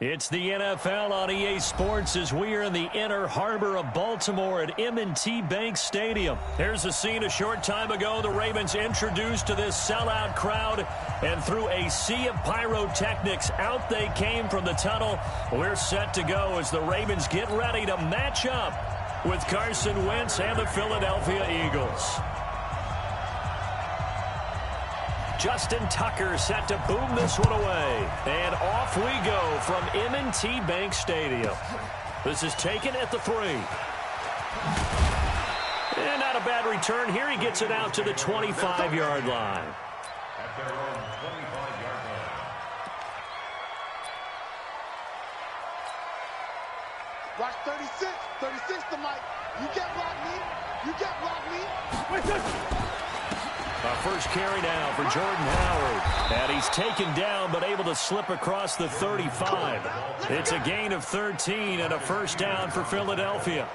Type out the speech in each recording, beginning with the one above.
It's the NFL on EA Sports as we are in the inner harbor of Baltimore at M&T Bank Stadium. Here's a scene a short time ago. The Ravens introduced to this sellout crowd, and through a sea of pyrotechnics, out they came from the tunnel. We're set to go as the Ravens get ready to match up with Carson Wentz and the Philadelphia Eagles. Justin Tucker set to boom this one away. And off we go from M&T Bank Stadium. This is taken at the 3. And not a bad return here. He gets it out to the 25-yard line. At their own 25-yard line. Watch 36. 36 to Mike. You can't block me. You can't block me. Our first carry now for Jordan Howard. And he's taken down but able to slip across the 35. It's a gain of 13 and a first down for Philadelphia.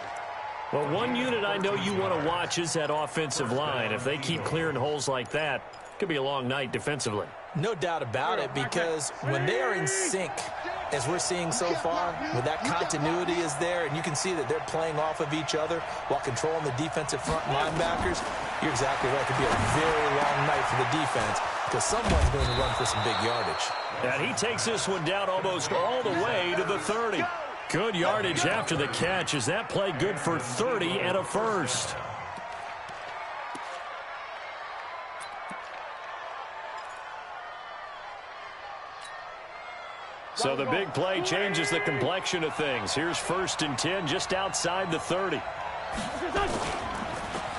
Well, one unit I know you want to watch is that offensive line. If they keep clearing holes like that, it could be a long night defensively. No doubt about it, because when they are in sync, as we're seeing so far, when that continuity is there and you can see that they're playing off of each other while controlling the defensive front linebackers, you're exactly right. It could be a very long night for the defense because someone's going to run for some big yardage. And he takes this one down almost all the way to the 30. Good yardage after the catch. Is that play good for 30 and a first? So the big play changes the complexion of things. Here's 1st and 10 just outside the 30.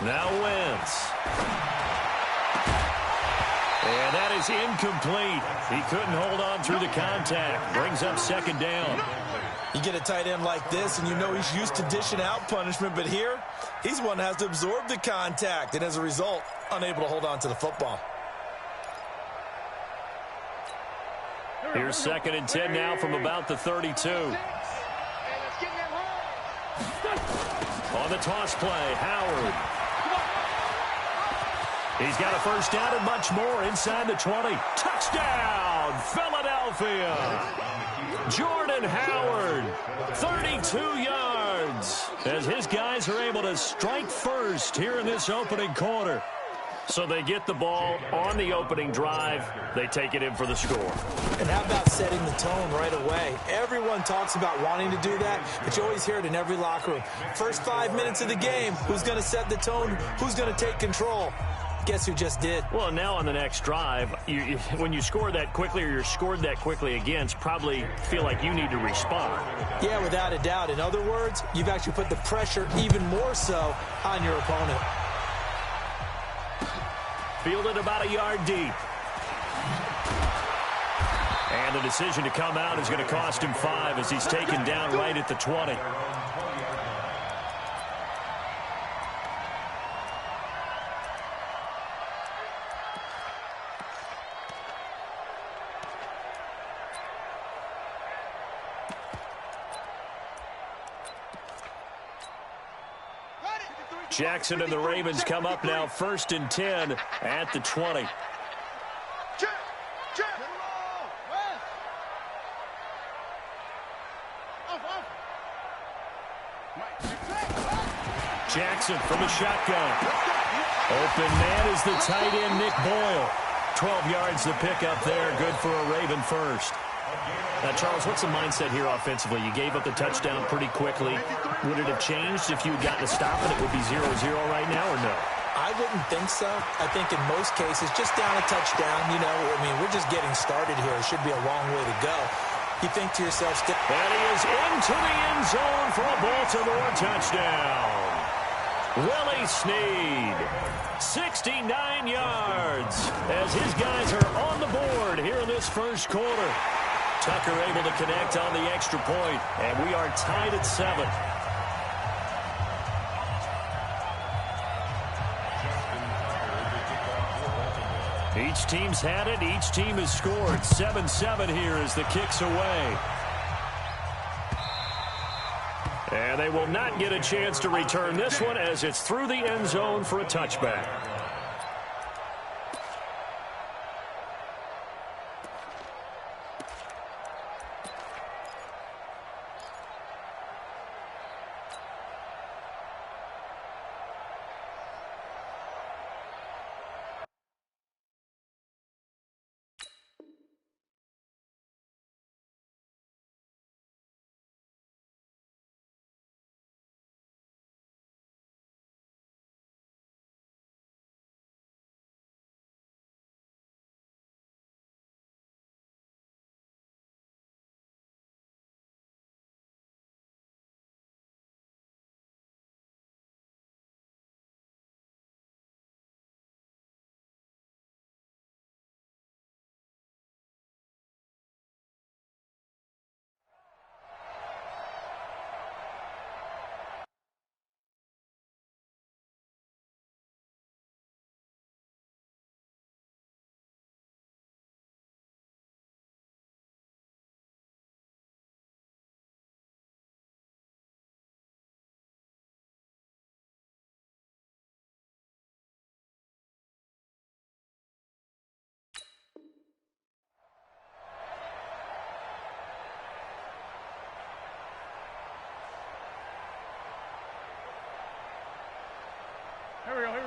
Now Wentz. And that is incomplete. He couldn't hold on through the contact. Brings up 2nd down. You get a tight end like this, and you know he's used to dishing out punishment, but here, he's one that has to absorb the contact, and as a result, unable to hold on to the football. Here's 2nd and 10 now from about the 32. On the toss play, Howard. He's got a first down and much more inside the 20. Touchdown, Philadelphia. Jordan Howard, 32 yards, as his guys are able to strike first here in this opening quarter. So they get the ball on the opening drive. They take it in for the score. And how about setting the tone right away? Everyone talks about wanting to do that, but you always hear it in every locker room. First 5 minutes of the game, who's going to set the tone? Who's going to take control? Guess who just did? Well, now on the next drive, when you score that quickly or you're scored that quickly against, probably feel like you need to respond. Yeah, without a doubt. In other words, you've actually put the pressure even more so on your opponent. Fielded about a yard deep. And the decision to come out is going to cost him 5 as he's taken down right at the 20. Jackson and the Ravens come up now 1st and 10 at the 20. Jackson from the shotgun. Open man is the tight end, Nick Boyle. 12 yards to pick up there. Good for a Raven first. Now, Charles, what's the mindset here offensively? You gave up the touchdown pretty quickly. Would it have changed if you had gotten a stop and it would be 0-0 right now, or no? I wouldn't think so. I think in most cases, just down a touchdown, you know, I mean, we're just getting started here. It should be a long way to go. You think to yourself, and he is into the end zone for a Baltimore touchdown. Willie Snead, 69 yards, as his guys are on the board here in this first quarter. Tucker able to connect on the extra point, and we are tied at 7. Each team's had it. Each team has scored. 7-7 here as the kick's away. And they will not get a chance to return this one as it's through the end zone for a touchback.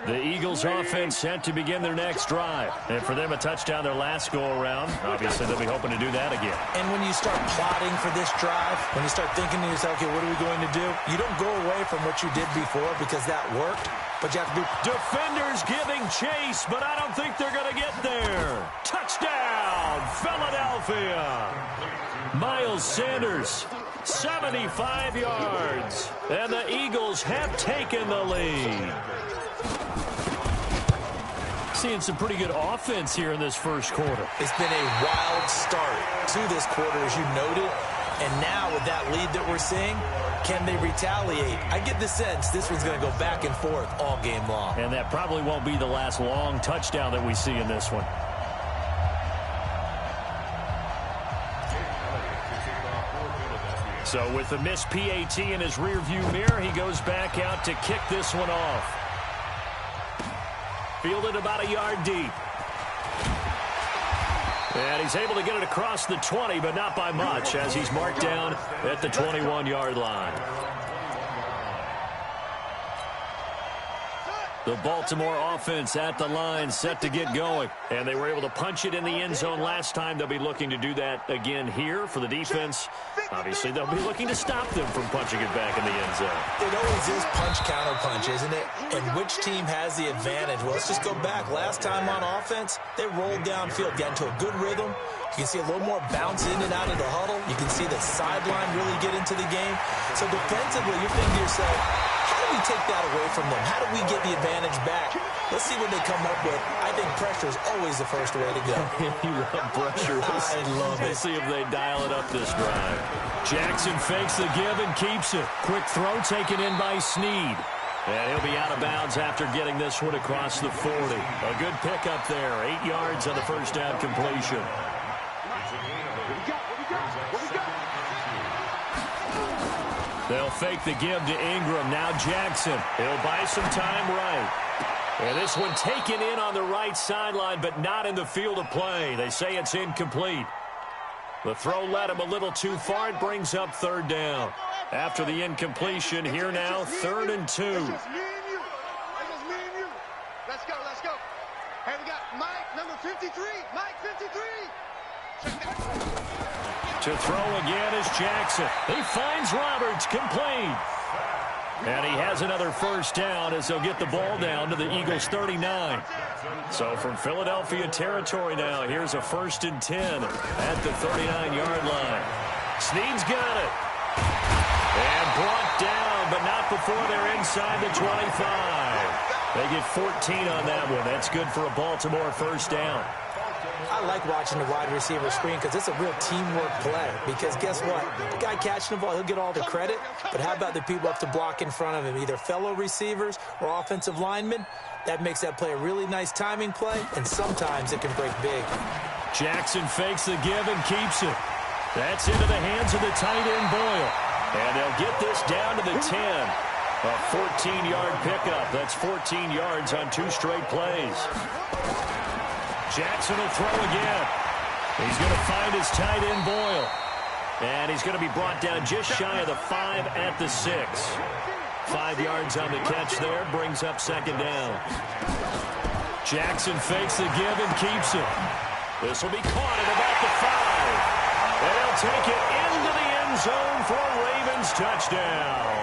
The Eagles offense set to begin their next drive. And for them, a touchdown their last go-around. Obviously, they'll be hoping to do that again. And when you start plotting for this drive, when you start thinking to yourself, okay, what are we going to do? You don't go away from what you did before because that worked. But you have to be... Defenders giving chase, but I don't think they're going to get there. Touchdown, Philadelphia. Miles Sanders, 75 yards. And the Eagles have taken the lead. Seeing some pretty good offense here in this first quarter. It's been a wild start to this quarter, as you noted. And now with that lead that we're seeing, can they retaliate? I get the sense this one's going to go back and forth all game long. And that probably won't be the last long touchdown that we see in this one. So with the missed PAT in his rearview mirror, he goes back out to kick this one off. Fielded about a yard deep. And he's able to get it across the 20, but not by much, as he's marked down at the 21-yard line. The Baltimore offense at the line, set to get going. And they were able to punch it in the end zone last time. They'll be looking to do that again here for the defense. Obviously, they'll be looking to stop them from punching it back in the end zone. It always is punch-counter-punch, isn't it? And which team has the advantage? Well, let's just go back. Last time on offense, they rolled downfield, got into a good rhythm. You can see a little more bounce in and out of the huddle. You can see the sideline really get into the game. So defensively, you're thinking to yourself, how do we take that away from them? How do we get the advantage back? Let's see what they come up with. I think pressure is always the first way to go. You love pressure. I love it. Let's see if they dial it up this drive. Jackson fakes the give and keeps it. Quick throw taken in by Snead. And he'll be out of bounds after getting this one across the 40. A good pickup there. 8 yards on the first down completion. They'll fake the give to Ingram. Now Jackson. He'll buy some time right. And this one taken in on the right sideline, but not in the field of play. They say it's incomplete. The throw led him a little too far. It brings up third down. After the incompletion, here now, 3rd and 2. Let's go, let's go. Hey, we got Mike, number 53. Mike, 53. To throw again is Jackson. He finds Roberts, complete. And he has another first down as they'll get the ball down to the Eagles' 39. So from Philadelphia territory now, here's a 1st and 10 at the 39-yard line. Snead's got it. And brought down, but not before they're inside the 25. They get 14 on that one. That's good for a Baltimore first down. I like watching the wide receiver screen because it's a real teamwork play. Because guess what? The guy catching the ball, he'll get all the credit. But how about the people up to block in front of him, either fellow receivers or offensive linemen? That makes that play a really nice timing play, and sometimes it can break big. Jackson fakes the give and keeps it. That's into the hands of the tight end, Boyle. And they'll get this down to the 10. A 14-yard pickup. That's 14 yards on 2 straight plays. Jackson will throw again. He's going to find his tight end, Boyle. And he's going to be brought down just shy of the 5 at the 6. 5 yards on the catch there. Brings up 2nd down. Jackson fakes the give and keeps it. This will be caught at about the 5. And he'll take it into the end zone for a Ravens touchdown.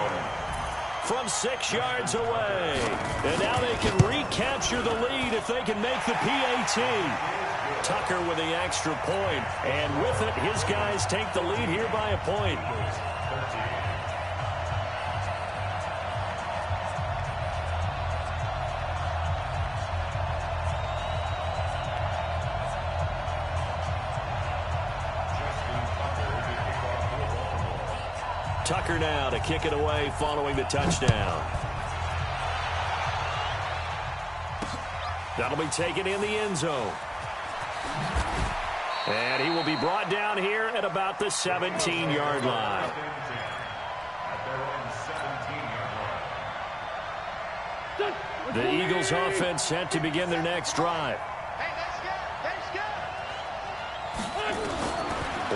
From 6 yards away. And now they can recapture the lead if they can make the PAT. Tucker with the extra point. And with it, his guys take the lead here by a point. Tucker now to kick it away following the touchdown. That'll be taken in the end zone. And he will be brought down here at about the 17-yard line. The Eagles offense set to begin their next drive.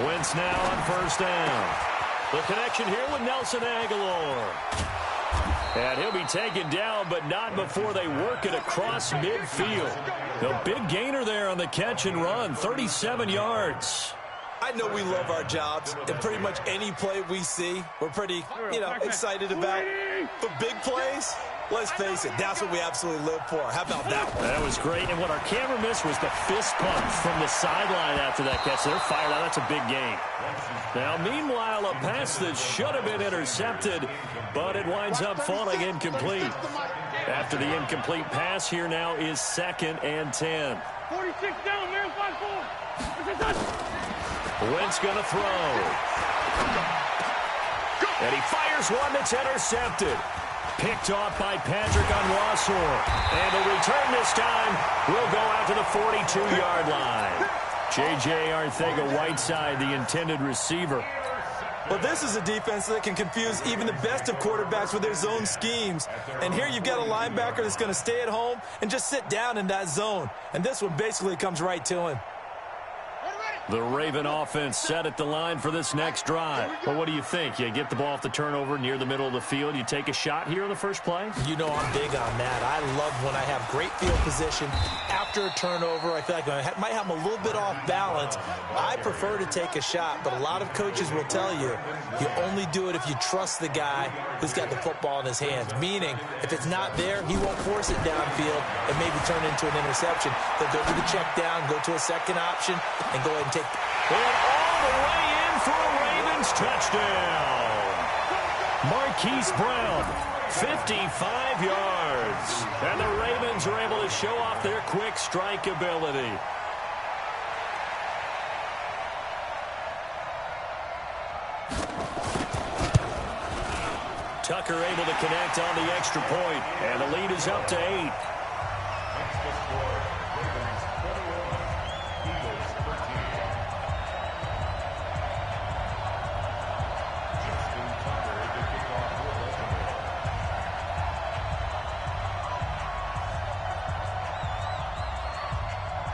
Wentz now on first down. The connection here with Nelson Aguilar. And he'll be taken down, but not before they work it across midfield. A big gainer there on the catch and run, 37 yards. I know we love our jobs, and pretty much any play we see, we're pretty, excited about. But big plays, let's face it, that's what we absolutely live for. How about that one? That was great, and what our camera missed was the fist pump from the sideline after that catch. They're fired out. That's a big gain. Now, meanwhile, a pass that should have been intercepted, but it winds up falling incomplete. After the incomplete pass, here now is 2nd and 10. 46 down, man, 5-4. Wentz going to throw. And he fires one that's intercepted. Picked off by Patrick on Rossor. And the return this time will go out to the 42-yard line. J.J. Arcega-Whiteside, the intended receiver. Well, this is a defense that can confuse even the best of quarterbacks with their zone schemes. And here you've got a linebacker that's going to stay at home and just sit down in that zone. And this one basically comes right to him. The Raven offense set at the line for this next drive. Well, what do you think? You get the ball off the turnover near the middle of the field. You take a shot here on the first play? You know I'm big on that. I love when I have great field position after a turnover. I feel like I might have them a little bit off balance. I prefer to take a shot, but a lot of coaches will tell you you only do it if you trust the guy who's got the football in his hands. Meaning, if it's not there, he won't force it downfield and maybe turn into an interception. They'll go to the check down, go to a second option, and go ahead and take. And all the way in for a Ravens touchdown. Marquise Brown, 55 yards. And the Ravens are able to show off their quick strike ability. Tucker able to connect on the extra point, and the lead is up to 8.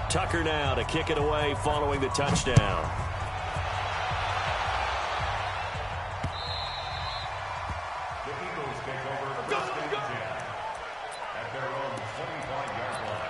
Tucker now to kick it away following the touchdown. The Eagles take over first and 10 at their own 25-yard line.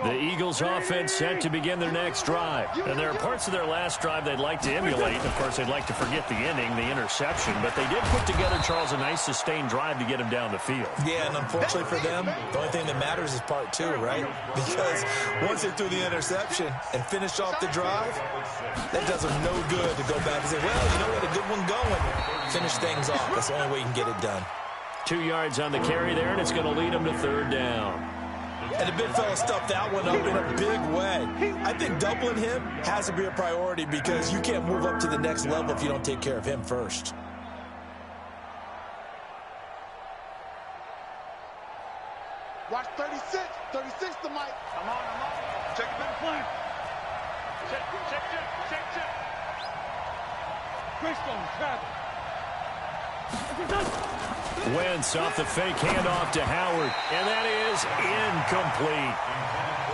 The Eagles offense set to begin their next drive. And there are parts of their last drive they'd like to emulate. Of course, they'd like to forget the ending, the interception. But they did put together, Charles, a nice sustained drive to get him down the field. Yeah, and unfortunately for them, the only thing that matters is part 2, right? Because once they threw the interception and finished off the drive, that does them no good to go back and say, well, we had a good one going. Finish things off. That's the only way you can get it done. 2 yards on the carry there, and it's going to lead them to 3rd down. And the big fella stuffed that one up in a big way. I think doubling him has to be a priority because you can't move up to the next level if you don't take care of him first. Watch 36. 36 the mic. Come on. Check it back play. Check. Greystone, travel. Wentz off the fake handoff to Howard, and that is incomplete.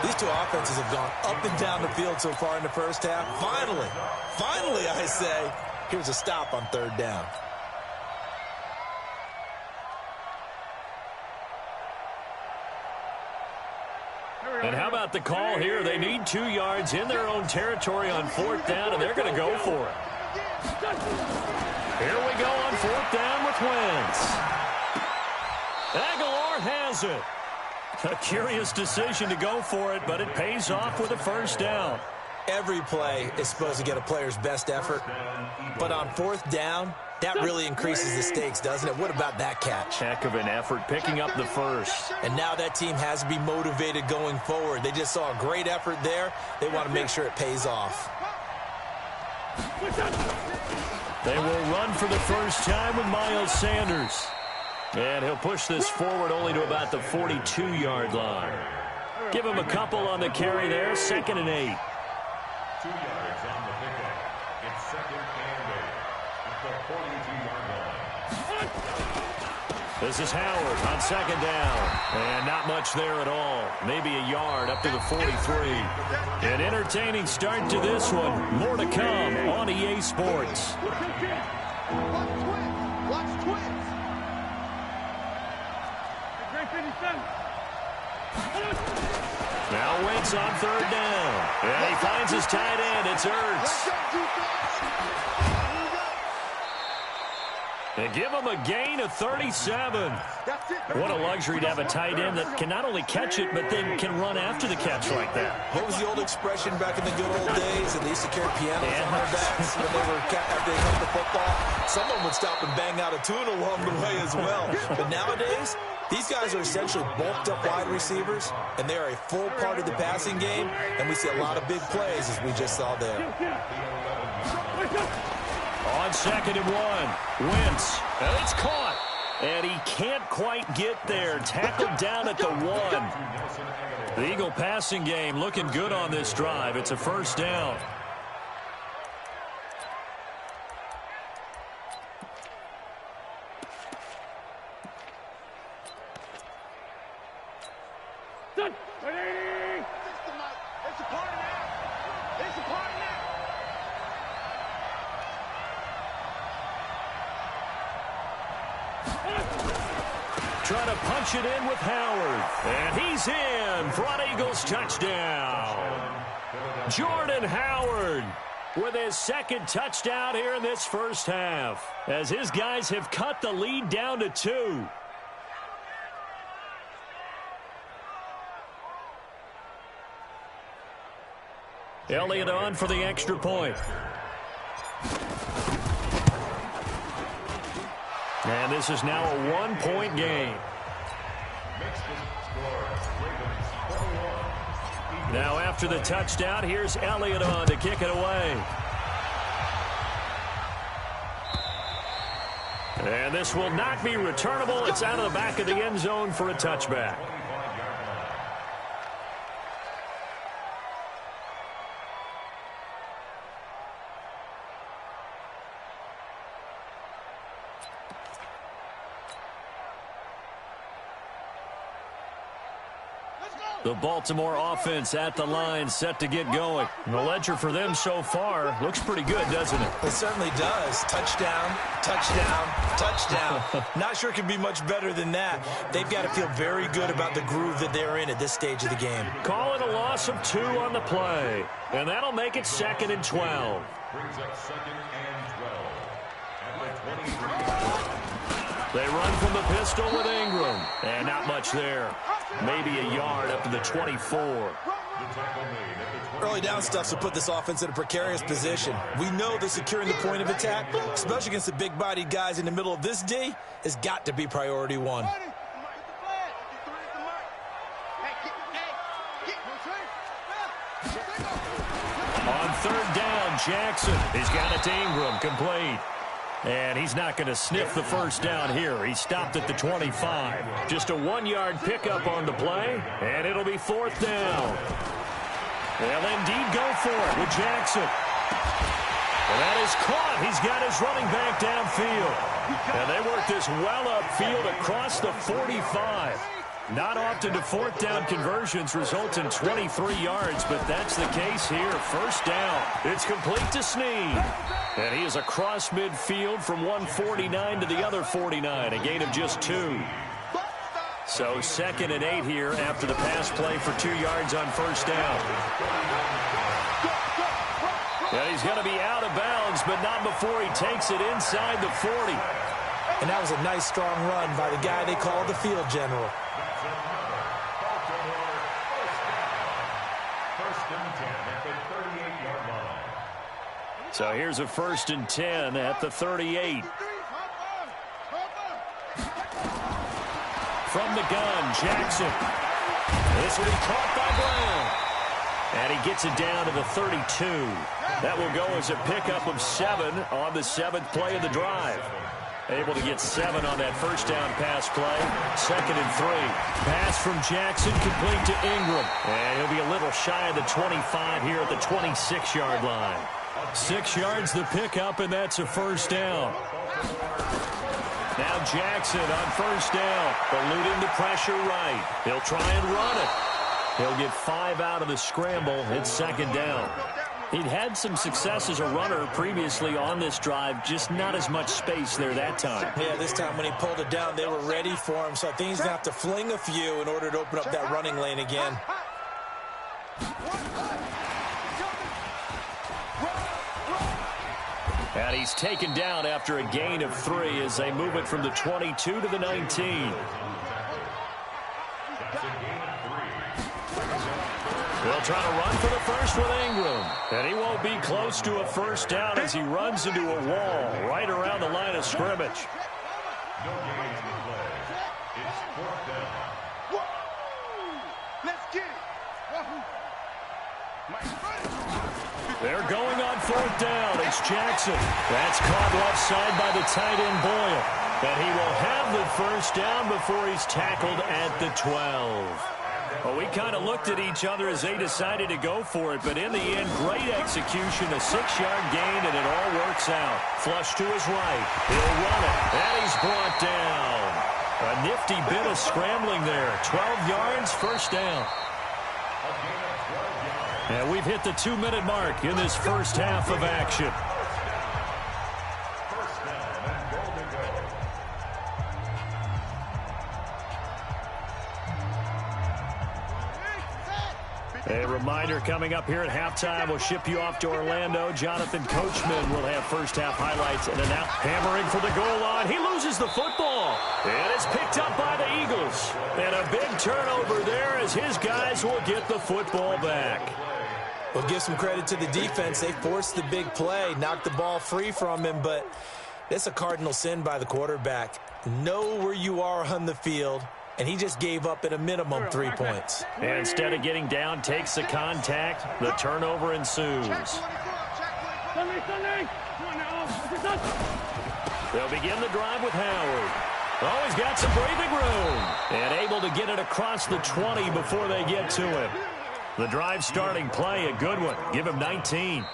These two offenses have gone up and down the field so far in the first half. Finally, I say, here's a stop on 3rd down. And how about the call here? They need 2 yards in their own territory on 4th down, and they're going to go for it. Here we go on 4th down with Wentz. Aguilar has it. A curious decision to go for it, but it pays off with a 1st down. Every play is supposed to get a player's best effort, but on 4th down, that really increases the stakes, doesn't it? What about that catch? Heck of an effort, picking up the 1st. And now that team has to be motivated going forward. They just saw a great effort there. They want to make sure it pays off. They will run for the first time with Miles Sanders. And he'll push this forward only to about the 42-yard line. Give him a couple on the carry there, 2nd and 8. 2 yards on the pickup. It's 2nd and 8 at the 42-yard line. This is Howard on 2nd down. And not much there at all. Maybe a yard up to the 43. An entertaining start to this one. More to come on EA Sports. Watch 20. Now Wentz on third down. And he finds his tight end. It's Ertz. They give him a gain of 37. What a luxury to have a tight end that can not only catch it, but then can run after the catch like that. What was the old expression back in the good old days? And they used to carry pianos on their backs when they were after they caught the football. Someone would stop and bang out a tune along the way as well. But nowadays, these guys are essentially bulked up wide receivers, and they are a full part of the passing game, and we see a lot of big plays as we just saw there. On 2nd and 1, Wentz, and it's caught. And he can't quite get there. Tackled down at the 1. The Eagle passing game looking good on this drive. It's a first down. Trying to punch it in with Howard. And he's in for an Eagles touchdown. Jordan Howard with his second touchdown here in this first half, as his guys have cut the lead down to 2. Elliott on for the extra point. And this is now a 1-point game. Now after the touchdown, here's Elliott on to kick it away. And this will not be returnable. It's out of the back of the end zone for a touchback. The Baltimore offense at the line, set to get going. And the ledger for them so far looks pretty good, doesn't it? It certainly does. Touchdown, touchdown, touchdown. Not sure it can be much better than that. They've got to feel very good about the groove that they're in at this stage of the game. Call it a loss of 2 on the play. And that'll make it 2nd and 12. Brings up 2nd and 12. At the 23. They run from the pistol with Ingram. And not much there. Maybe a yard up to the 24. Early down stuff to put this offense in a precarious position. We know that securing the point of attack, especially against the big-bodied guys in the middle of this D, has got to be priority 1. On 3rd down, Jackson. He's got it to Ingram, complete. And he's not going to sniff the first down here. He stopped at the 25. Just a 1-yard pickup on the play, and it'll be 4th down. They'll indeed go for it with Jackson. And that is caught. He's got his running back downfield. And they work this well upfield across the 45. Not often do 4th down conversions result in 23 yards, but that's the case here. First down. It's complete to Snead. And he is across midfield from 149 to the other 49, a gain of just 2. So 2nd and 8 here after the pass play for 2 yards on first down. And he's going to be out of bounds, but not before he takes it inside the 40. And that was a nice, strong run by the guy they call the field general. So here's a 1st and 10 at the 38. From the gun, Jackson. This will be caught by Brown. And he gets it down to the 32. That will go as a pickup of 7 on the 7th play of the drive. Able to get 7 on that first down pass play. 2nd and 3. Pass from Jackson complete to Ingram. And he'll be a little shy of the 25 here at the 26-yard line. 6 yards the pickup, and that's a first down. Now Jackson on first down, eluding the pressure right. He'll try and run it. He'll get 5 out of the scramble. It's 2nd down. He'd had some success as a runner previously on this drive, just not as much space there that time. Yeah, this time when he pulled it down, they were ready for him, so I think he's going to have to fling a few in order to open up that running lane again. And he's taken down after a gain of 3 as they move it from the 22 to the 19. They'll try to run for the first with Ingram. And he won't be close to a first down as he runs into a wall right around the line of scrimmage. No gain on the play. It's 4th down. Let's get it. They're going on 4th down. It's Jackson. That's caught left side by the tight end Boyle. And he will have the first down before he's tackled at the 12. Well, we kind of looked at each other as they decided to go for it, but in the end, great execution, a 6-yard gain, and it all works out. Flush to his right. He'll run it, and he's brought down. A nifty bit of scrambling there. 12 yards, first down. And we've hit the 2-minute mark in this first half of action. A reminder coming up here at halftime. We'll ship you off to Orlando. Jonathan Coachman will have first half highlights. And now hammering for the goal line. He loses the football. And it's picked up by the Eagles. And a big turnover there as his guys will get the football back. Well, give some credit to the defense. They forced the big play, knocked the ball free from him, but it's a cardinal sin by the quarterback. Know where you are on the field. And he just gave up at a minimum 3 points. And instead of getting down, takes the contact. The turnover ensues. They'll begin the drive with Howard. Oh, he's got some breathing room. And able to get it across the 20 before they get to him. The drive starting play, a good one. Give him 19.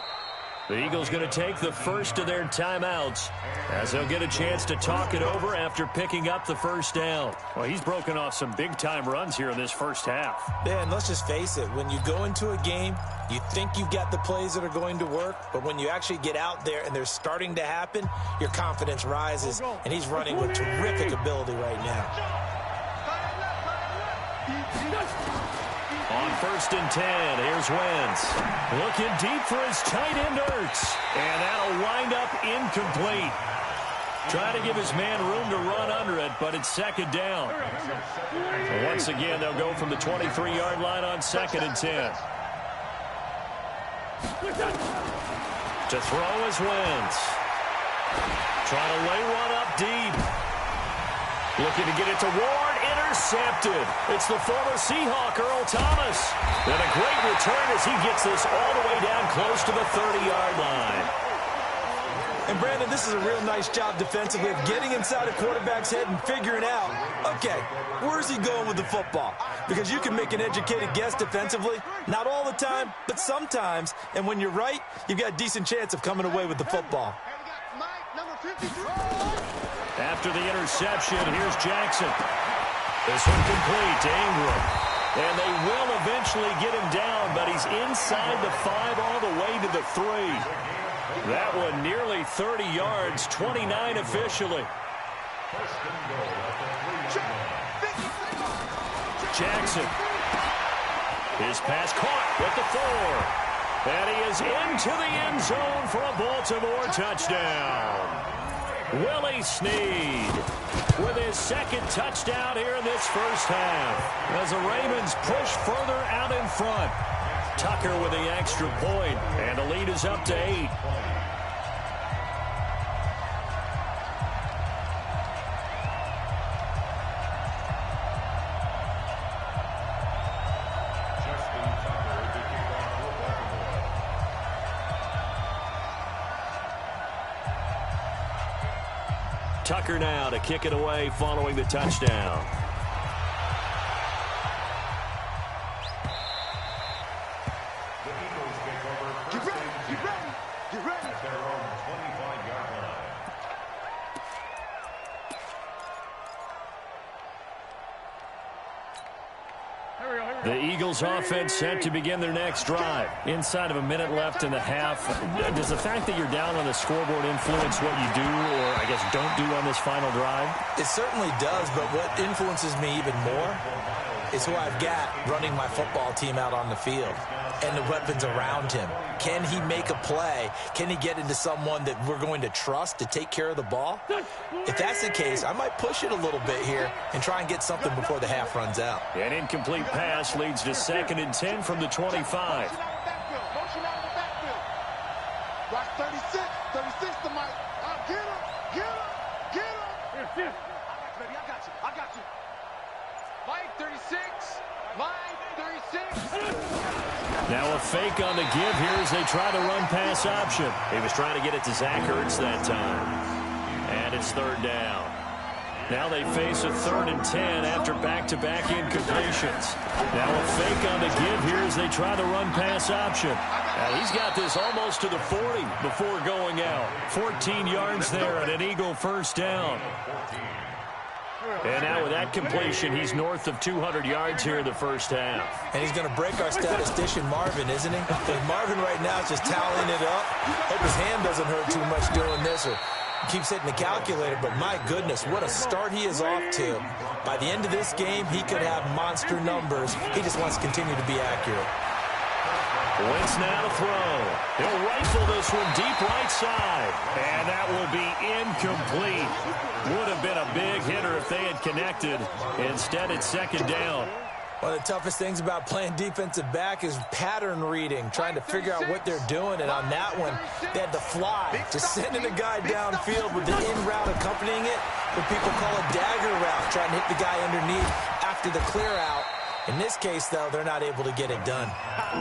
The Eagles going to take the first of their timeouts as they'll get a chance to talk it over after picking up the first down. Well, he's broken off some big-time runs here in this first half. Yeah, and let's just face it. When you go into a game, you think you've got the plays that are going to work, but when you actually get out there and they're starting to happen, your confidence rises, and he's running with terrific ability right now. On 1st and 10, here's Wentz. Looking deep for his tight end, Ertz. And that'll wind up incomplete. Trying to give his man room to run under it, but it's 2nd down. And once again, they'll go from the 23-yard line on 2nd and 10. To throw is Wentz. Trying to lay one up deep. Looking to get it to Ward. Intercepted. It's the former Seahawk, Earl Thomas. And a great return as he gets this all the way down close to the 30-yard line. And, Brandon, this is a real nice job defensively of getting inside a quarterback's head and figuring out, okay, where's he going with the football? Because you can make an educated guess defensively, not all the time, but sometimes. And when you're right, you've got a decent chance of coming away with the football. After the interception, here's Jackson. This one complete to Ingram. And they will eventually get him down, but he's inside the 5 all the way to the 3. That one nearly 30 yards, 29 officially. Jackson. His pass caught with the 4. And he is into the end zone for a Baltimore touchdown. Willie Snead with his 2nd touchdown here in this first half. As the Ravens push further out in front. Tucker with the extra point, and the lead is up to 8. Tucker now to kick it away following the touchdown. Get ready. At their own 25-yard line. Here we go. The Eagles offense set to begin their next drive. Inside of a minute left in the half. Does the fact that you're down on the scoreboard influence what you do, or I guess don't do on this final drive? It certainly does, but what influences me even more is who I've got running my football team out on the field and the weapons around him. Can he make a play? Can he get into someone that we're going to trust to take care of the ball? If that's the case, I might push it a little bit here and try and get something before the half runs out. An incomplete pass leads to 2nd and 10 from the 25. Motion out of the backfield. Watch 36. 36 to Mike. Get him. Get him. Get him. I got you. Mike 36. Mike 36. Now a fake on the give here as they try the run pass option. He was trying to get it to Zach Ertz that time. And it's 3rd down. Now they face a 3rd and 10 after back-to-back incompletions. Now a fake on the give here as they try the run pass option. Now he's got this almost to the 40 before going out. 14 yards there and an Eagle 1st down. And now with that completion, he's north of 200 yards here in the 1st half. And he's going to break our statistician Marvin, isn't he? And Marvin right now is just tallying it up. Hope his hand doesn't hurt too much doing this or keeps hitting the calculator. But my goodness, what a start he is off to. By the end of this game, he could have monster numbers. He just wants to continue to be accurate. Wentz now to throw. He'll rifle this one deep right side. And that will be incomplete. Would have been a big hitter if they had connected. Instead, it's 2nd down. One of the toughest things about playing defensive back is pattern reading, trying to figure out what they're doing. And on that one, they had to fly, just sending a guy downfield with the in route accompanying it, what people call a dagger route, trying to hit the guy underneath after the clear out. In this case, though, they're not able to get it done.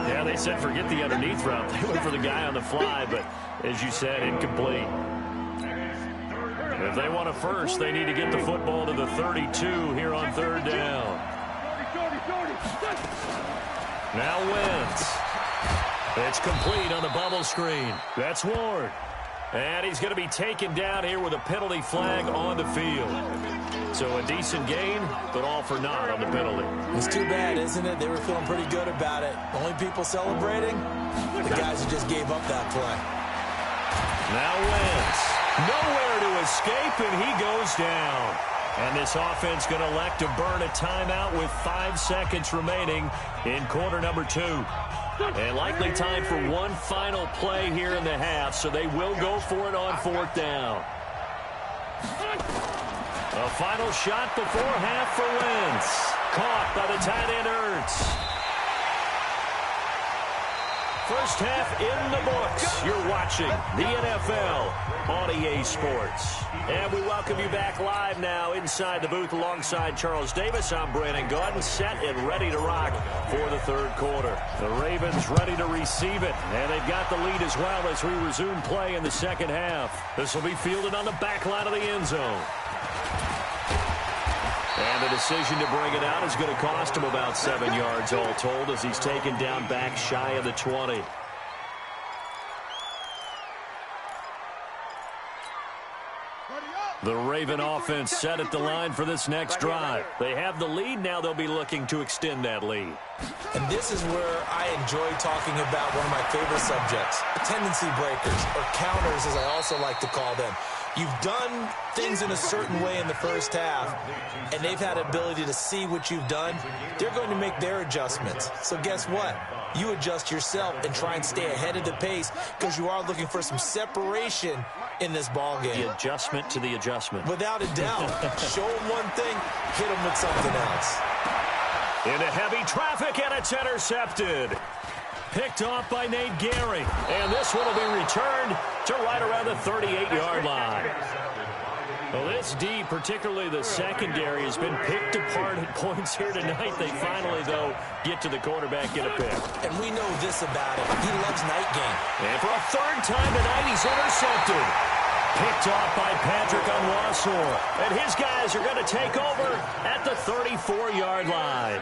Yeah, they said forget the underneath route. They went for the guy on the fly, but as you said, incomplete. If they want a first, they need to get the football to the 32 here on 3rd down. Now Wentz. It's complete on the bubble screen. That's Ward. And he's going to be taken down here with a penalty flag on the field. So a decent gain, but all for naught on the penalty. It's too bad, isn't it? They were feeling pretty good about it. Only people celebrating, the guys who just gave up that play. Now Wentz. Nowhere to escape, and he goes down. And this offense going to elect to burn a timeout with 5 seconds remaining in quarter number 2. And likely time for one final play here in the half, so they will go for it on 4th down. A final shot before half for Wentz. Caught by the tight end Ertz. First half in the books. You're watching the NFL on EA Sports. And we welcome you back live now inside the booth alongside Charles Davis. I'm Brandon Gordon, set and ready to rock for the 3rd quarter. The Ravens ready to receive it, and they've got the lead as well as we resume play in the 2nd half. This will be fielded on the back line of the end zone. And the decision to bring it out is going to cost him about 7 yards all told as he's taken down back shy of the 20. The Raven offense set at the line for this next drive. They have the lead. Now they'll be looking to extend that lead. And this is where I enjoy talking about one of my favorite subjects, tendency breakers, or counters as I also like to call them. You've done things in a certain way in the first half, and they've had ability to see what you've done. They're going to make their adjustments. So guess what? You adjust yourself and try and stay ahead of the pace because you are looking for some separation in this ball game. The adjustment to the adjustment. Without a doubt. Show them one thing, hit them with something else. Into heavy traffic, and it's intercepted. Picked off by Nate Gehring. And this one will be returned to right around the 38-yard line. Well, this D, particularly the secondary, has been picked apart at points here tonight. They finally, though, get to the quarterback, get a pick. And we know this about him. He loves night game. And for a 3rd time tonight, he's intercepted. Picked off by Patrick Onwuasor. And his guys are going to take over at the 34-yard line.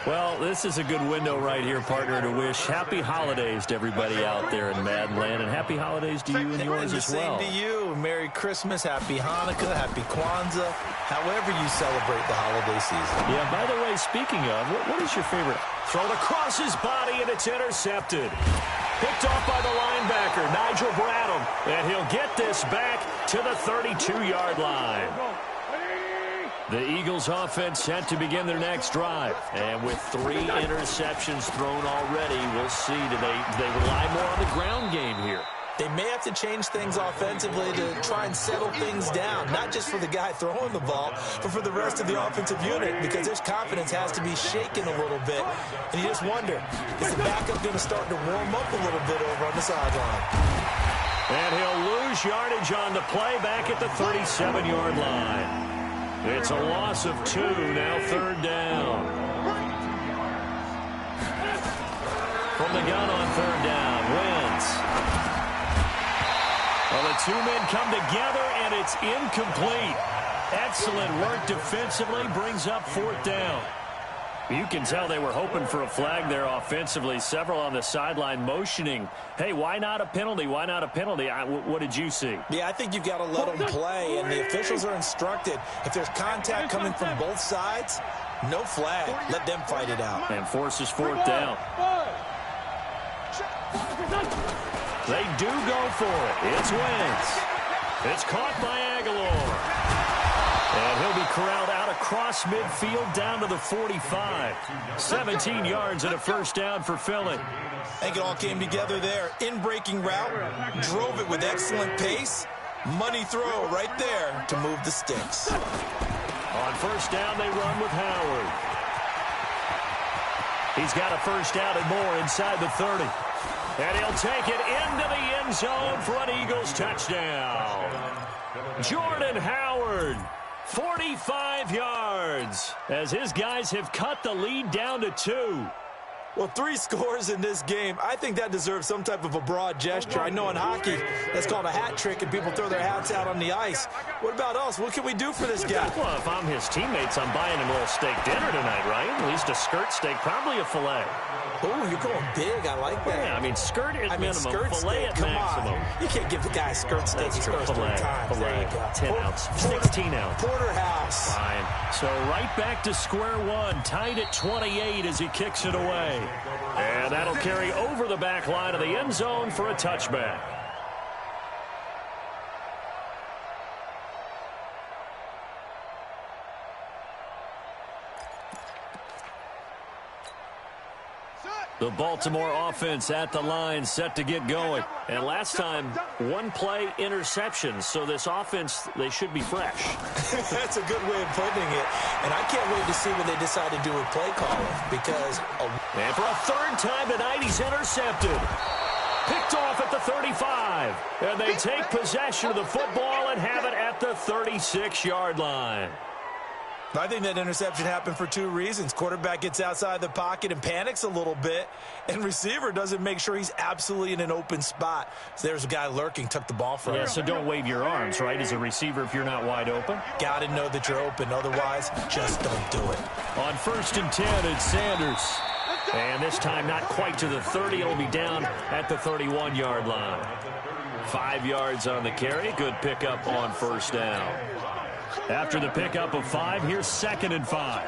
Well, this is a good window right here, partner, to wish happy holidays to everybody out there in Madden land. And happy holidays to you and yours as well. Same to you. Merry Christmas, Happy Hanukkah, Happy Kwanzaa. however you celebrate the holiday season. Yeah, by the way, speaking of, what is your favorite? Thrown across his body, and it's intercepted. Picked off by the linebacker, Nigel Bradham, and he'll get this back to the 32-yard line. The Eagles offense set to begin their next drive. And with 3 interceptions thrown already, we'll see. Do they rely more on the ground game here? They may have to change things offensively to try and settle things down, not just for the guy throwing the ball, but for the rest of the offensive unit, because their confidence has to be shaken a little bit. And you just wonder, is the backup going to start to warm up a little bit over on the sideline? And he'll lose yardage on the play back at the 37-yard line. It's a loss of 2, now 3rd down. From the gun on 3rd down, Wentz. Well, the 2 men come together, and it's incomplete. Excellent work defensively, brings up 4th down. You can tell they were hoping for a flag there offensively. Several on the sideline motioning, hey, why not a penalty? Why not a penalty? What did you see? Yeah, I think you've got to let them play, and the officials are instructed. If there's contact coming from both sides, no flag. Let them fight it out. And forces 4th down. They do go for it. It's Wentz. It's caught by Aguilar. And he'll be corralled out across midfield down to the 45. 17 yards and a 1st down for Philly. I think it all came together there. In-breaking route, drove it with excellent pace. Money throw right there to move the sticks. On 1st down, they run with Howard. He's got a 1st down and more inside the 30. And he'll take it into the end zone for an Eagles touchdown. Jordan Howard, 45 yards, as his guys have cut the lead down to 2. Well, 3 scores in this game. I think that deserves some type of a broad gesture. I know in hockey, that's called a hat trick, and people throw their hats out on the ice. What about us? What can we do for this guy? Well, if I'm his teammates, I'm buying him a little steak dinner tonight, right? At least a skirt steak, probably a filet. Oh, you're going big. I like that. Yeah, I mean, skirt at minimum, skirt filet steak. at maximum. On. You can't give the guy a skirt steak. That's He true. scores 3 times. Filet, 10 ounce, 16 ounce. Porterhouse. Fine. So right back to square one, tied at 28 as he kicks it away. And that'll carry over the back line of the end zone for a touchback. The Baltimore offense at the line, set to get going. And last time, 1-play interception. So this offense, they should be fresh. That's a good way of putting it. And I can't wait to see what they decide to do with play calling. Because and for a 3rd time tonight, he's intercepted. Picked off at the 35. And they take possession of the football and have it at the 36-yard line. I think that interception happened for 2 reasons. Quarterback gets outside the pocket and panics a little bit, and receiver doesn't make sure he's absolutely in an open spot. So there's a guy lurking, took the ball from him. Yeah, so don't wave your arms, right, as a receiver if you're not wide open. Got to know that you're open. Otherwise, just don't do it. On 1st and 10, it's Sanders. And this time not quite to the 30. It'll be down at the 31-yard line. 5 yards on the carry. Good pickup on 1st down. After the pickup of 5, here's 2nd and 5.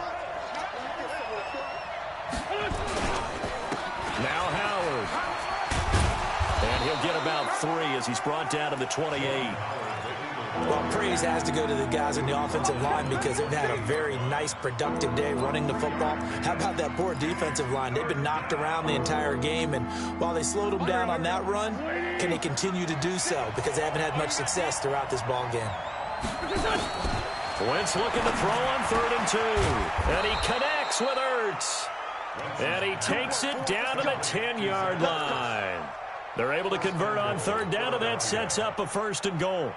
Now Howard. And he'll get about 3 as he's brought down to the 28. Well, praise has to go to the guys on the offensive line because they've had a very nice, productive day running the football. How about that poor defensive line? They've been knocked around the entire game, and while they slowed them down on that run, can they continue to do so? Because they haven't had much success throughout this ball game. Wentz looking to throw on 3rd and 2. And he connects with Ertz. And he takes it down to the 10-yard line. They're able to convert on 3rd down, and that sets up a 1st and goal.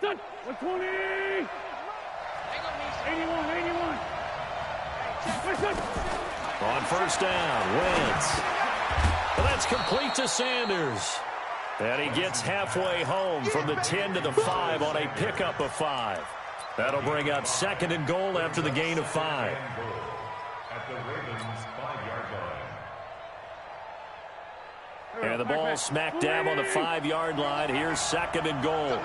Done. 120. 81. On 1st down, Wentz. Well, that's complete to Sanders. And he gets halfway home from the 10 to the 5 on a pickup of 5. That'll bring up 2nd and goal after the gain of 5. At the Ravens' 5-yard line. And the ball smack dab on the 5-yard line. Here's 2nd and goal.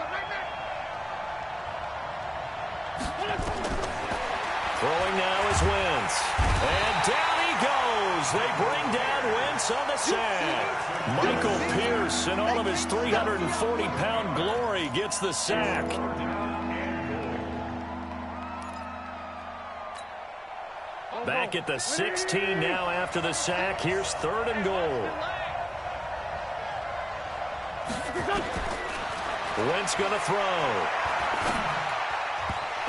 Throwing now is Wentz. And down he goes. They bring down Wentz on the sack. Michael Pierce, in all of his 340-pound glory, gets the sack. Back at the 16 now after the sack. Here's 3rd and goal. Wentz going to throw.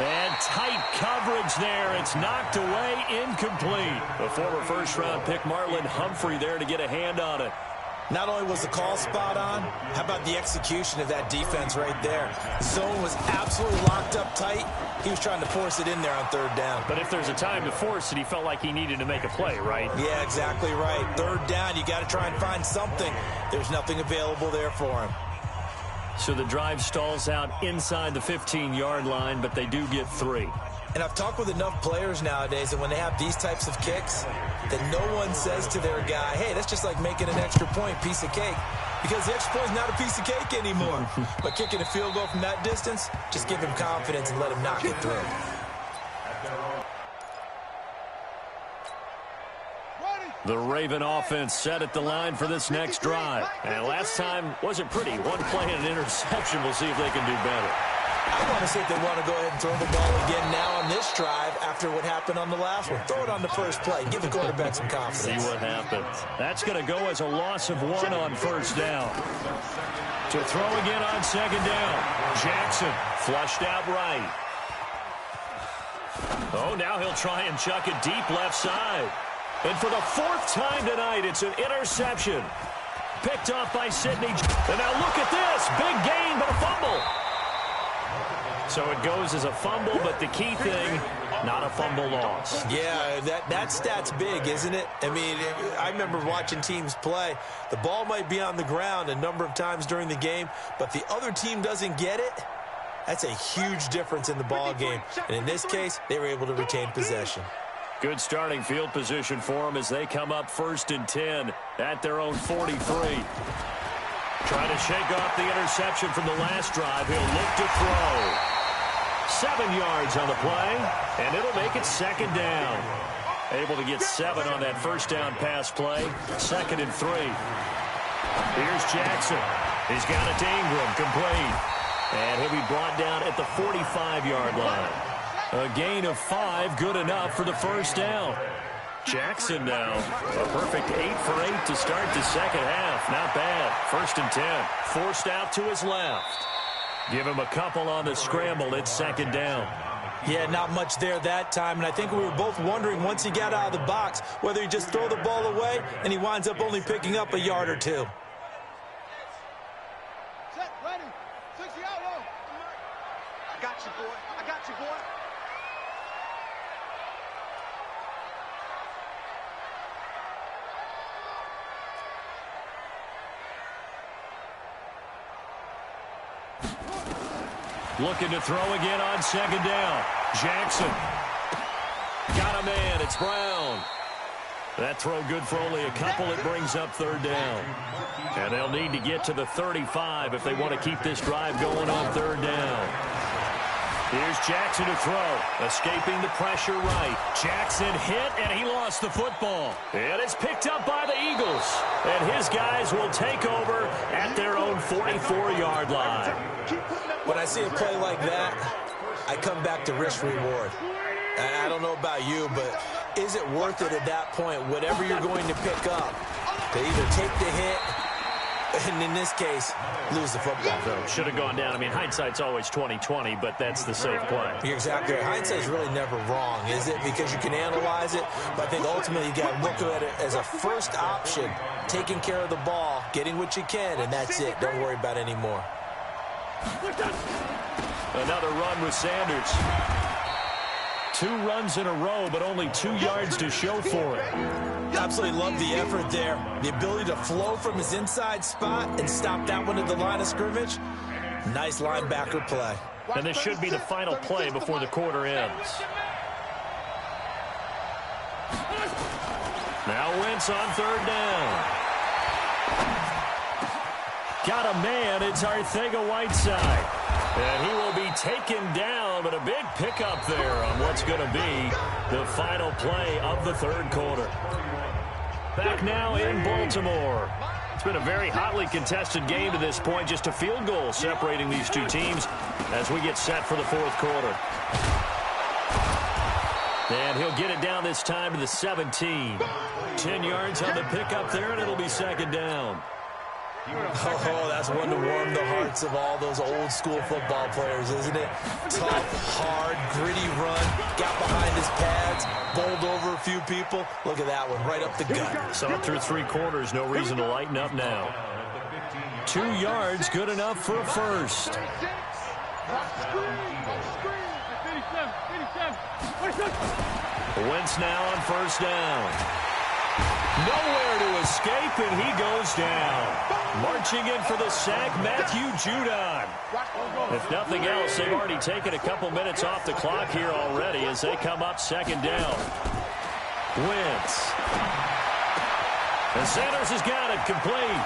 And tight coverage there. It's knocked away, incomplete. The former first-round pick Marlon Humphrey there to get a hand on it. Not only was the call spot on, how about the execution of that defense right there? The zone was absolutely locked up tight. He was trying to force it in there on 3rd down. But if there's a time to force it, he felt like he needed to make a play, right? Yeah, exactly right. 3rd down, you got to try and find something. There's nothing available there for him. So the drive stalls out inside the 15-yard line, but they do get 3. And I've talked with enough players nowadays that when they have these types of kicks, that no one says to their guy, hey, that's just like making an extra point, piece of cake. Because the extra point is not a piece of cake anymore. But kicking a field goal from that distance, just give him confidence and let him knock it through. The Raven offense set at the line for this next drive. And last time wasn't pretty. One play and an interception. We'll see if they can do better. I want to see if they want to go ahead and throw the ball again now on this drive after what happened on the last one. Throw it on the first play. Give the quarterback some confidence. See what happens. That's going to go as a loss of 1 on 1st down. To throw again on 2nd down. Jackson flushed out right. Oh, now he'll try and chuck it deep left side. And for the 4th time tonight, it's an interception. Picked off by Sidney. And now look at this. Big gain, but a fumble. So it goes as a fumble, but the key thing, not a fumble loss. Yeah, that stat's big, isn't it? I mean, I remember watching teams play. The ball might be on the ground a number of times during the game, but the other team doesn't get it. That's a huge difference in the ball game. And in this case, they were able to retain possession. Good starting field position for them as they come up 1st and 10 at their own 43. Trying to shake off the interception from the last drive. He'll look to throw. 7 yards on the play, and it'll make it 2nd down. Able to get 7 on that 1st down pass play. 2nd and 3. Here's Jackson. He's got it to Ingram, complete. And he'll be brought down at the 45-yard line. A gain of 5, good enough for the 1st down. Jackson now, a perfect 8 for 8 to start the 2nd half. Not bad. 1st and 10. Forced out to his left. Give him a couple on the scramble. It's 2nd down. Yeah, not much there that time, and I think we were both wondering once he got out of the box whether he just throw the ball away and he winds up only picking up a yard or 2. Set, ready. 60 out low. I got you, boy. I got you, boy. Looking to throw again on 2nd down. Jackson. Got a man. It's Brown. That throw good for only a couple. It brings up 3rd down. And they'll need to get to the 35 if they want to keep this drive going on 3rd down. Here's Jackson to throw. Escaping the pressure right. Jackson hit, and he lost the football. And it's picked up by the Eagles. And his guys will take over at their own 44-yard line. When I see a play like that, I come back to risk-reward. I don't know about you, but is it worth it at that point, whatever you're going to pick up, to either take the hit, and in this case, lose the football? So should have gone down. I mean, hindsight's always 20/20, but that's the safe play. You're exactly right. Hindsight's really never wrong, is it? Because you can analyze it, but I think ultimately you got to look at it as a first option, taking care of the ball, getting what you can, and that's it. Don't worry about any more. Another run with Sanders. 2 runs in a row, but only 2 yards to show for it. Absolutely love the effort there. The ability to flow from his inside spot and stop that one at the line of scrimmage. Nice linebacker play. And this should be the final play before the quarter ends. Now Wentz on third down. Got a man. It's Arcega-Whiteside. And he will be taken down, but a big pickup there on what's going to be the final play of the third quarter. Back now in Baltimore. It's been a very hotly contested game to this point. Just a field goal separating these two teams as we get set for the fourth quarter. And he'll get it down this time to the 17. 10 yards on the pickup there, and it'll be second down. Oh, that's one to warm the hearts of all those old school football players, isn't it? Tough, hard, gritty run, got behind his pads, bowled over a few people. Look at that one, right up the gut. Saw it through three quarters, no reason to lighten up now. 2 yards, good enough for a first. Wentz now on first down. Nowhere to escape, and he goes down. Marching in for the sack, Matthew Judon. If nothing else, they've already taken a couple minutes off the clock here already as they come up second down. Wentz. And Sanders has got it complete.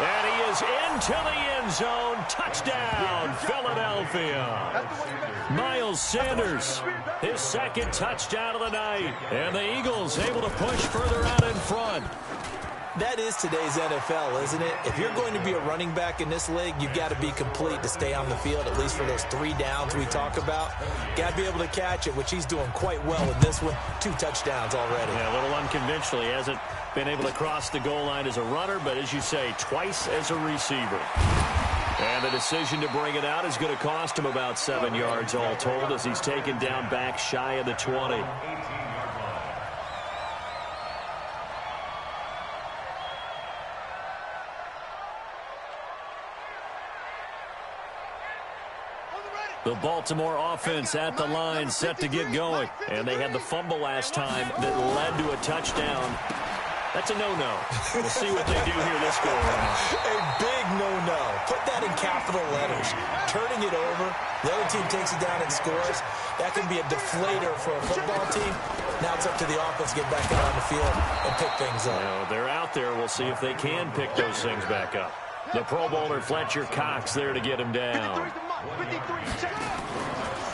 And he is into the end zone. Touchdown, Philadelphia. Miles Sanders, his second touchdown of the night. And the Eagles able to push further out in front. That is today's NFL, isn't it? If you're going to be a running back in this league, you've got to be complete to stay on the field, at least for those 3 downs we talk about. Got to be able to catch it, which he's doing quite well in this one. 2 touchdowns already. Yeah, a little unconventionally. Hasn't been able to cross the goal line as a runner, but as you say, twice as a receiver. And the decision to bring it out is going to cost him about 7 yards all told as he's taken down back shy of the 20. The Baltimore offense at the line, set to get going. And they had the fumble last time that led to a touchdown. That's a no-no. We'll see what they do here this go-around. A big no-no. Put that in capital letters. Turning it over, the other team takes it down and scores. That can be a deflator for a football team. Now it's up to the offense to get back out on the field and pick things up. Well, they're out there. We'll see if they can pick those things back up. The Pro Bowler Fletcher Cox there to get him down.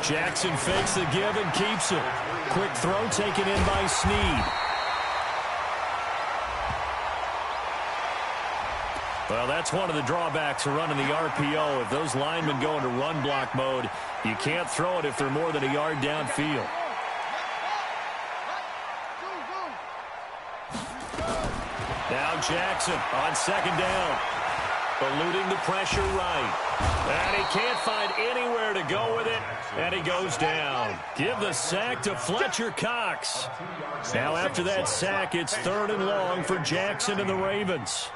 Jackson fakes the give and keeps it. Quick throw taken in by Snead. Well, that's one of the drawbacks of running the RPO. If those linemen go into run block mode, you can't throw it if they're more than a yard downfield. Now Jackson on second down. Eluding the pressure right. And he can't find anywhere to go with it. And he goes down. Give the sack to Fletcher Cox. Now after that sack, it's 3rd and long for Jackson and the Ravens.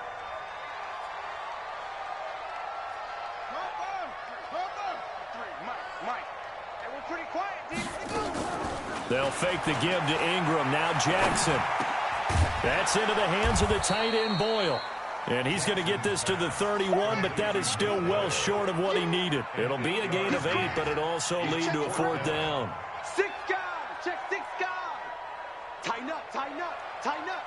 They'll fake the give to Ingram. Now Jackson. That's into the hands of the tight end Boyle. And he's going to get this to the 31, but that is still well short of what he needed. It'll be a gain of 8, but it'll also lead to a 4th down. 6 guys. Check 6 guys. Tighten up, tighten up, tighten up.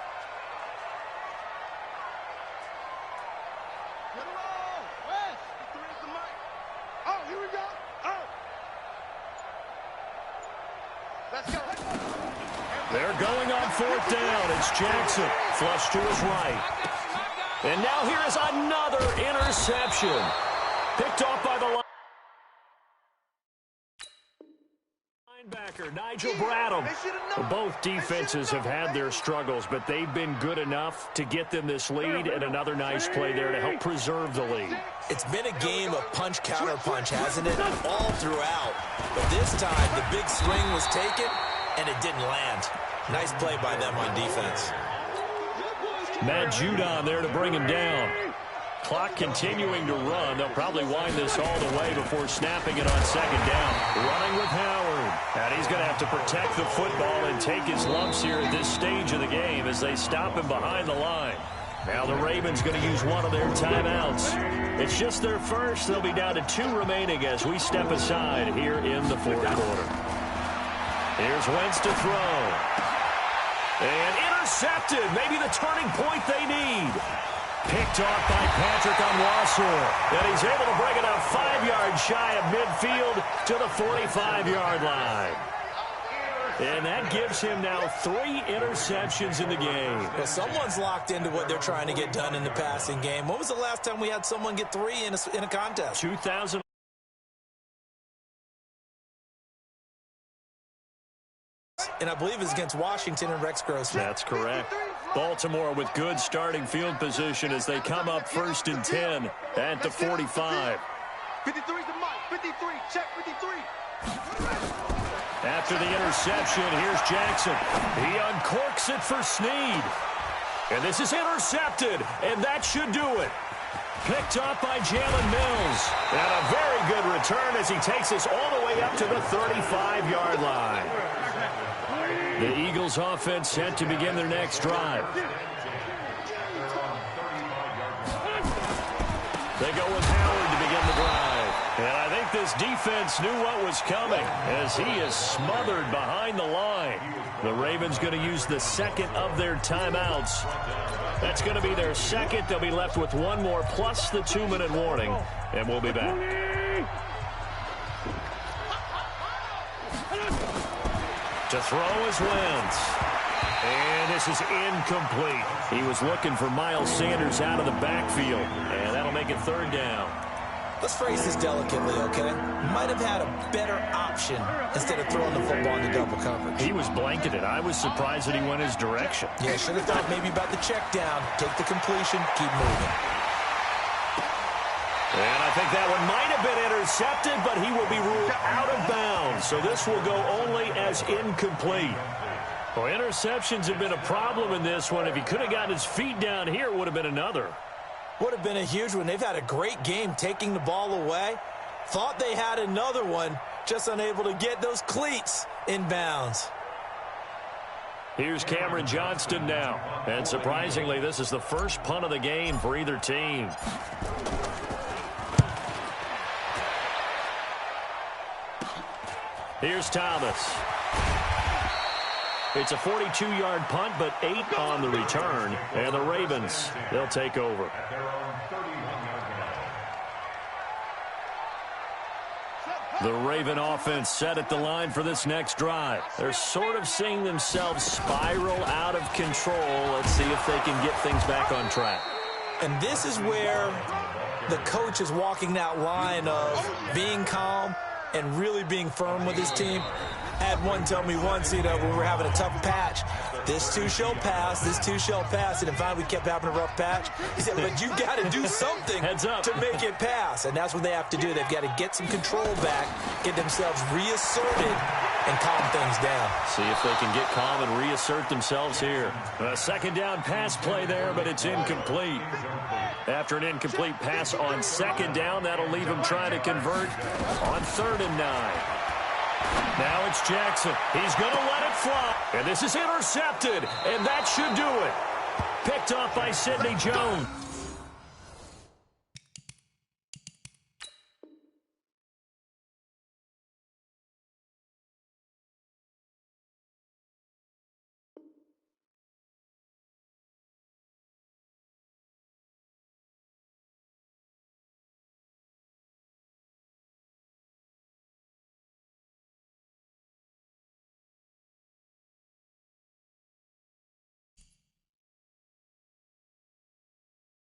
Get him on. West. The 3 is the mic. Oh, here we go. Oh. Let's go. They're going on 4th down. It's Jackson. Flush to his right. And now here is another interception. Picked off by the linebacker, Nigel Bradham. Both defenses have had their struggles, but they've been good enough to get them this lead, and another nice play there to help preserve the lead. It's been a game of punch-counter-punch, hasn't it? All throughout. But this time, the big swing was taken, and it didn't land. Nice play by them on defense. Matt Judon there to bring him down. Clock continuing to run. They'll probably wind this all the way before snapping it on second down. Running with Howard. And he's going to have to protect the football and take his lumps here at this stage of the game as they stop him behind the line. Now the Ravens going to use one of their timeouts. It's just their first. They'll be down to 2 remaining as we step aside here in the fourth quarter. Here's Wentz to throw. And intercepted. Maybe the turning point they need. Picked off by Patrick Onwuasor. And he's able to bring it up 5 yards shy of midfield to the 45-yard line. And that gives him now 3 interceptions in the game. Well, someone's locked into what they're trying to get done in the passing game. When was the last time we had someone get 3 in a contest? 2000. And I believe it's against Washington and Rex Grossman. That's correct. Baltimore with good starting field position as they come up 1st and 10 at the 45. 53 is the mic. 53. Check 53. After the interception, here's Jackson. He uncorks it for Snead. And this is intercepted, and that should do it. Picked up by Jalen Mills. And a very good return as he takes us all the way up to the 35-yard line. The Eagles offense set to begin their next drive. They go with Howard to begin the drive. And I think this defense knew what was coming as he is smothered behind the line. The Ravens going to use the second of their timeouts. That's going to be their second. They'll be left with 1 more plus the 2-minute warning. And we'll be back. To throw is Wentz. And this is incomplete. He was looking for Miles Sanders out of the backfield. And that'll make it 3rd down. Let's phrase this delicately, okay? Might have had a better option instead of throwing the football into double coverage. He was blanketed. I was surprised that he went his direction. Yeah, should have thought maybe about the check down. Take the completion, keep moving. And I think that one might have been intercepted, but he will be ruled out of bounds. So this will go only as incomplete. Well, interceptions have been a problem in this one. If he could have gotten his feet down here, it would have been another. Would have been a huge one. They've had a great game taking the ball away. Thought they had another one, just unable to get those cleats in bounds. Here's Cameron Johnston now. And surprisingly, this is the first punt of the game for either team. Here's Thomas. It's a 42-yard punt, but 8 on the return. And the Ravens, they'll take over. The Raven offense set at the line for this next drive. They're sort of seeing themselves spiral out of control. Let's see if they can get things back on track. And this is where the coach is walking that line of being calm and really being firm with his team. I had one tell me once, when we were having a tough patch, this too shall pass, this too shall pass. And finally we kept having a rough patch. He said, but you got to do something to make it pass. And that's what they have to do. They've got to get some control back, get themselves reasserted, and calm things down. See if they can get calm and reassert themselves here. A second down pass play there, but it's incomplete. After an incomplete pass on second down, that'll leave him trying to convert on 3rd and 9. Now it's Jackson. He's going to let it fly. And this is intercepted, and that should do it. Picked off by Sidney Jones.